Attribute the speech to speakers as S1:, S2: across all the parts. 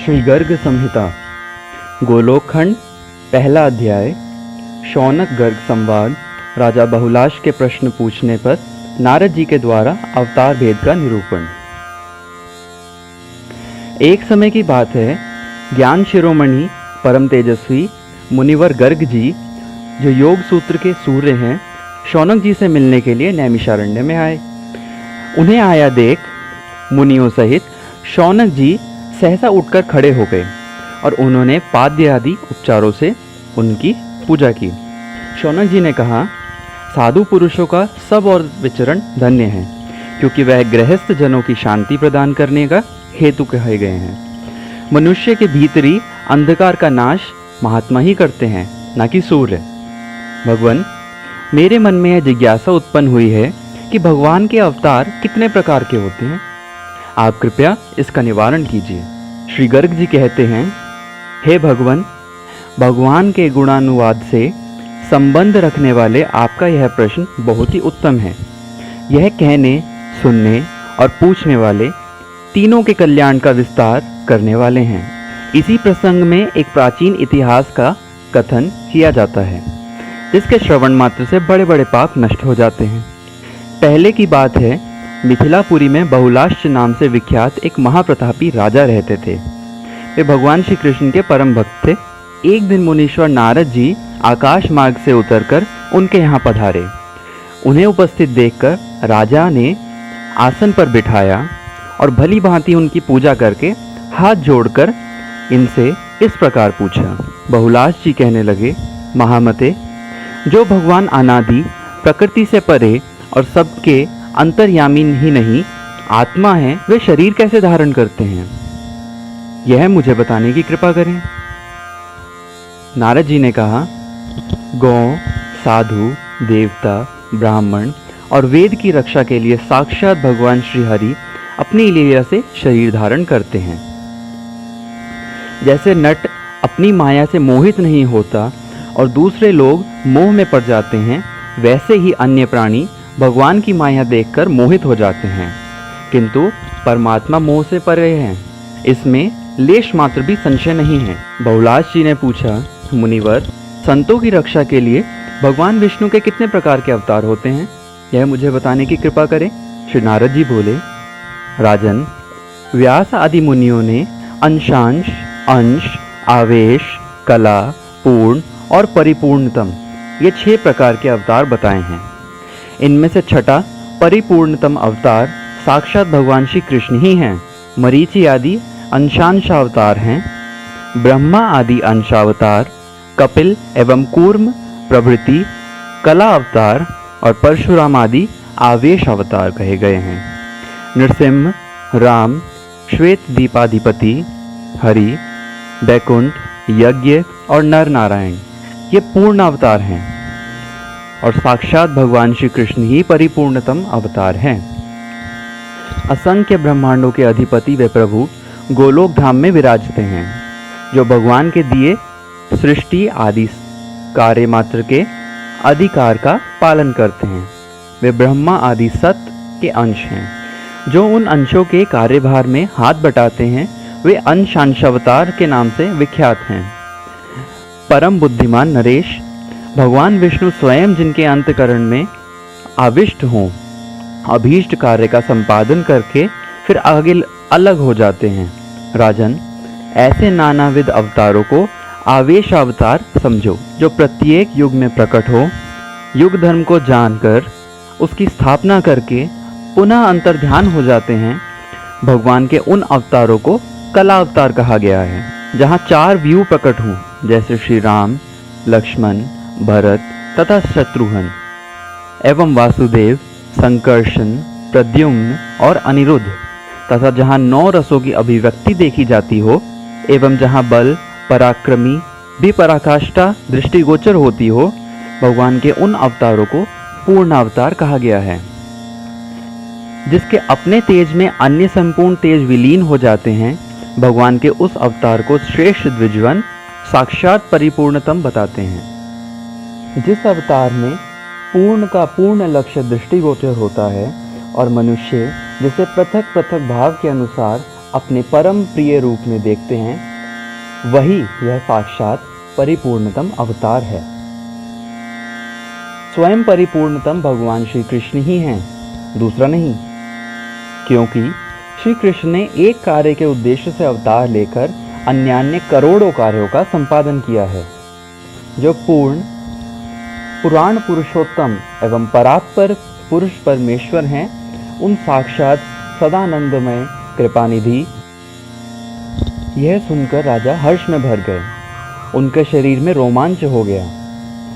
S1: श्री गर्ग संहिता गोलोकखंड पहला अध्याय शौनक गर्ग संवाद। राजा बहुलाश के प्रश्न पूछने पर नारद जी के द्वारा अवतार भेद का निरूपण। एक समय की बात है, ज्ञान शिरोमणि परम तेजस्वी मुनिवर गर्ग जी, जो योग सूत्र के सूर्य हैं, शौनक जी से मिलने के लिए नैमिषारण्य में आए। उन्हें आया देख मुनियों सहित शौनक जी सहसा उठकर खड़े हो गए और उन्होंने पाद्य आदि उपचारों से उनकी पूजा की। शौनक जी ने कहा, साधु पुरुषों का सब और विचरण धन्य है, क्योंकि वह गृहस्थ जनों की शांति प्रदान करने का हेतु कहे गए हैं। मनुष्य के भीतरी अंधकार का नाश महात्मा ही करते हैं, न कि सूर्य। भगवान, मेरे मन में यह जिज्ञासा उत्पन्न हुई है कि भगवान के अवतार कितने प्रकार के होते हैं। आप कृपया इसका निवारण कीजिए। श्री गर्ग जी कहते हैं, हे भगवान, भगवान के गुणानुवाद से संबंध रखने वाले आपका यह प्रश्न बहुत ही उत्तम है। यह कहने, सुनने और पूछने वाले तीनों के कल्याण का विस्तार करने वाले हैं। इसी प्रसंग में एक प्राचीन इतिहास का कथन किया जाता है, जिसके श्रवण मात्र से बड़े बड़े पाप नष्ट हो जाते हैं। पहले की बात है, मिथिलापुरी में बहुलाश नाम से विख्यात एक महाप्रतापी राजा रहते थे। वे भगवान श्री कृष्ण के परम भक्त थे। एक दिन मुनीश्वर नारद जी आकाश मार्ग से उतरकर उनके यहाँ पधारे। उन्हें उपस्थित देखकर राजा ने आसन पर बिठाया और भली भांति उनकी पूजा करके हाथ जोड़कर इनसे इस प्रकार पूछा। बहुलाश जी कहने लगे, महामते, जो भगवान अनादि प्रकृति से परे और सबके अंतर्यामी ही नहीं आत्मा है, वे शरीर कैसे धारण करते हैं, यह मुझे बताने की कृपा करें। नारद जी ने कहा, गौ, साधु, देवता, ब्राह्मण और वेद की रक्षा के लिए साक्षात भगवान श्री हरि अपनी लीला से शरीर धारण करते हैं। जैसे नट अपनी माया से मोहित नहीं होता और दूसरे लोग मोह में पड़ जाते हैं, वैसे ही अन्य प्राणी भगवान की माया देखकर मोहित हो जाते हैं, किंतु परमात्मा मोह से परे हैं, इसमें लेश मात्र भी संशय नहीं है। बहुलाश जी ने पूछा, मुनिवर, संतों की रक्षा के लिए भगवान विष्णु के कितने प्रकार के अवतार होते हैं, यह मुझे बताने की कृपा करें। श्री नारद जी बोले, राजन, व्यास आदि मुनियों ने अंशांश, अंश, आवेश, कला, पूर्ण और परिपूर्णतम, ये 6 प्रकार के अवतार बताए हैं। इनमें से छठा परिपूर्णतम अवतार साक्षात भगवान श्री कृष्ण ही हैं। मरीचि आदि अंशांशावतार हैं, ब्रह्मा आदि अंशावतार, कपिल एवं कूर्म प्रभृति कला अवतार और परशुराम आदि आवेश अवतार कहे गए हैं। नृसिंह, राम, श्वेत दीपाधिपति, हरि, बैकुंठ, यज्ञ और नर नारायण, ये पूर्ण अवतार हैं और साक्षात भगवान श्री कृष्ण ही परिपूर्णतम अवतार हैं। असंख्य ब्रह्मांडों के अधिपति वे प्रभु गोलोक धाम में विराजते हैं, जो भगवान के दिए सृष्टि आदि कार्य मात्र के अधिकार का पालन करते हैं। वे ब्रह्मा आदि सत्य के अंश हैं। जो उन अंशों के कार्यभार में हाथ बटाते हैं, वे अंशांशावतार के नाम से विख्यात हैं। परम बुद्धिमान नरेश, भगवान विष्णु स्वयं जिनके अंतकरण में आविष्ट हों, अभीष्ट कार्य का संपादन करके फिर आगे अलग हो जाते हैं। राजन, ऐसे नानाविध अवतारों को आवेश अवतार समझो, जो प्रत्येक युग में प्रकट हो, युग धर्म को जानकर उसकी स्थापना करके पुनः अंतर्ध्यान हो जाते हैं। भगवान के उन अवतारों को कला अवतार कहा गया है, जहाँ 4 व्यू प्रकट हों, जैसे श्री राम, लक्ष्मण, भरत तथा शत्रुघ्न एवं वासुदेव, संकर्षण, प्रद्युम्न और अनिरुद्ध, तथा जहाँ 9 रसों की अभिव्यक्ति देखी जाती हो एवं जहाँ बल, पराक्रमी भी पराकाष्ठा दृष्टिगोचर होती हो, भगवान के उन अवतारों को पूर्ण अवतार कहा गया है। जिसके अपने तेज में अन्य संपूर्ण तेज विलीन हो जाते हैं, भगवान के उस अवतार को श्रेष्ठ द्विजवन साक्षात परिपूर्णतम बताते हैं। जिस अवतार में पूर्ण का पूर्ण लक्ष्य दृष्टिगोचर होता है और मनुष्य जिसे पृथक पृथक भाव के अनुसार अपने परम प्रिय रूप में देखते हैं, वही यह साक्षात परिपूर्णतम अवतार है। स्वयं परिपूर्णतम भगवान श्री कृष्ण ही हैं, दूसरा नहीं। क्योंकि श्री कृष्ण ने एक कार्य के उद्देश्य से अवतार लेकर अन्यान्य करोड़ों कार्यों का संपादन किया है। जो पुराण पुरुषोत्तम एवं परात्पर पुरुष परमेश्वर हैं, उन साक्षात सदानंदमय कृपानिधि। यह सुनकर राजा हर्ष में भर गए। उनके शरीर में रोमांच हो गया।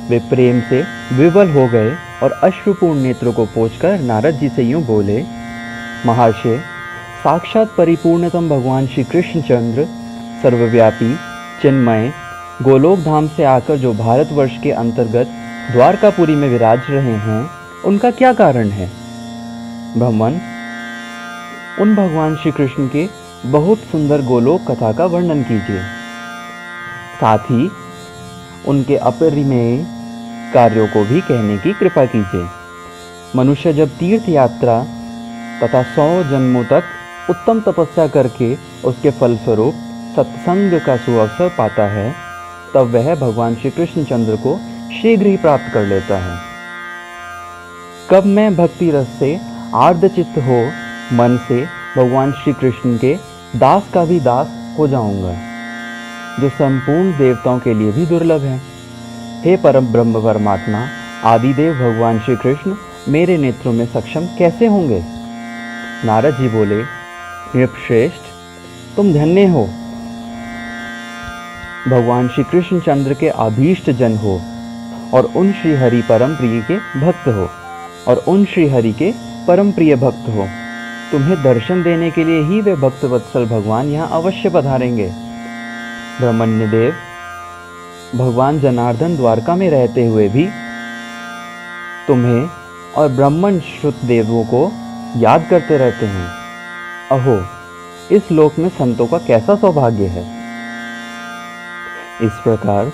S1: वे प्रेम से विवल हो गए और अश्रुपूर्ण नेत्रों को पोंछकर नारद जी से यूं बोले, महर्षि, साक्षात परिपूर्णतम भगवान श्री कृष्णचंद्र सर्वव्यापी चिन्मय गोलोक धाम से आकर जो भारतवर्ष के अंतर्गत द्वारकापुरी में विराज रहे हैं, उनका क्या कारण है? ब्राह्मण, उन भगवान श्री कृष्ण के बहुत सुंदर गोलोक कथा का वर्णन कीजिए। साथ ही उनके अपरिमेय कार्यों को भी कहने की कृपा कीजिए। मनुष्य जब तीर्थ यात्रा तथा 100 जन्मों तक उत्तम तपस्या करके उसके फलस्वरूप सत्संग का सुअवसर पाता है, तब वह भगवान श्री कृष्णचंद्र को शीघ्र ही प्राप्त कर लेता है। कब मैं भक्ति रस से आर्द्रचित्त हो मन से भगवान श्री कृष्ण के दास का भी दास हो जाऊंगा, जो संपूर्ण देवताओं के लिए भी दुर्लभ है। हे परम ब्रह्म परमात्मा, आदिदेव भगवान श्री कृष्ण मेरे नेत्रों में सक्षम कैसे होंगे? नारद जी बोले, नृपश्रेष्ठ, तुम धन्य हो, भगवान श्री कृष्णचंद्र के अभीष्ट जन हो और उन श्री हरि परम प्रिय के भक्त हो और उन श्री हरि के परम प्रिय भक्त हो। तुम्हें दर्शन देने के लिए ही वे भक्त वत्सल भगवान यहाँ अवश्य पधारेंगे। ब्रह्मण्य देव, भगवान जनार्दन द्वारका में रहते हुए भी तुम्हें और ब्राह्मण श्रुत देवों को याद करते रहते हैं। अहो, इस लोक में संतों का कैसा सौभाग्य है। इस प्रकार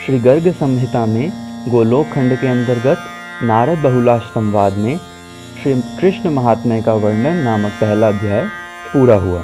S1: श्री गर्ग संहिता में गोलोक खंड के अंतर्गत नारद बहुलाश संवाद में श्री कृष्ण महात्म्य का वर्णन नामक पहला अध्याय पूरा हुआ।